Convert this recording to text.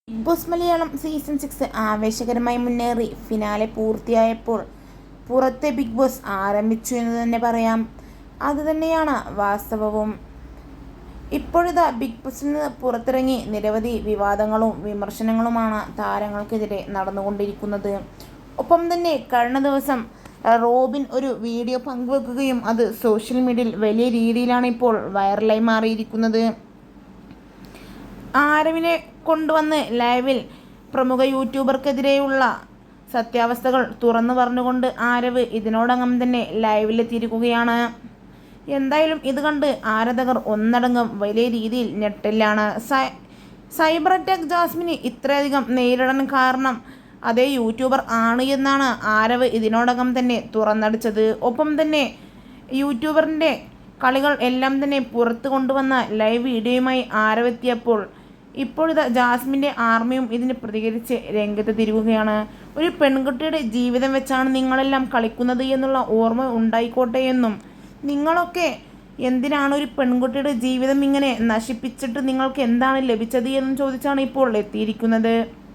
Big boss Malayalam season 6 ആവേശകരമായി മുന്നേറി finale പൂർത്തിയായപ്പോൾ പുറത്തെ big boss ആരംഭിച്ചു എന്ന് തന്നെ പറയാം. അതുതന്നെയാണ് വാസ്തവവും. ഇപ്പോഴിതാ ബിഗ് ബോസിൽ നിന്ന് പുറത്തിറങ്ങി നിരവധി വിവാദങ്ങളും വിമർശനങ്ങളുമാണ് താരങ്ങൾക്കെതിരെ നടന്നുകൊണ്ടിരിക്കുന്നത്. ഒപ്പം തന്നെ കഴിഞ്ഞ ദിവസം റോബിൻ ഒരു വീഡിയോ പങ്കുവെക്കുകയും അത് സോഷ്യൽ മീഡിയയിൽ വലിയ രീതിയിലാണ് ഇപ്പോൾ വൈറലായി മാറിയിരിക്കുന്നത്. ആരവിനെ കൊണ്ടുവന്ന് ലൈവിൽ പ്രമുഖ യൂട്യൂബർക്കെതിരെയുള്ള സത്യാവസ്ഥകൾ തുറന്നു പറഞ്ഞുകൊണ്ട് ആരവ് ഇതിനോടകം തന്നെ ലൈവിലെത്തിയിരിക്കുകയാണ്. എന്തായാലും ഇത് കണ്ട് ആരാധകർ ഒന്നടങ്കം വലിയ രീതിയിൽ ഞെട്ടലാണ്. സൈബർ അറ്റാക്ക് ജാസ്മിന് ഇത്രയധികം നേരിടാൻ കാരണം അതേ യൂട്യൂബർ ആണ് എന്നാണ് ആരവ് ഇതിനോടകം തന്നെ തുറന്നടിച്ചത്. ഒപ്പം തന്നെ യൂട്യൂബറിൻ്റെ കളികൾ എല്ലാം തന്നെ പുറത്തു കൊണ്ടുവന്ന ലൈവ് വീഡിയോയുമായി ആരവെത്തിയപ്പോൾ ഇപ്പോഴിതാ ജാസ്മിൻ്റെ ആർമിയും ഇതിന് പ്രതികരിച്ച് രംഗത്ത് തിരികുകയാണ്. ഒരു പെൺകുട്ടിയുടെ ജീവിതം വെച്ചാണ് നിങ്ങളെല്ലാം കളിക്കുന്നത് എന്നുള്ള ഓർമ്മ ഉണ്ടായിക്കോട്ടെ എന്നും, നിങ്ങളൊക്കെ എന്തിനാണ് ഒരു പെൺകുട്ടിയുടെ ജീവിതം ഇങ്ങനെ നശിപ്പിച്ചിട്ട് നിങ്ങൾക്ക് എന്താണ് ലഭിച്ചത് എന്നും ചോദിച്ചാണ് ഇപ്പോൾ എത്തിയിരിക്കുന്നത്.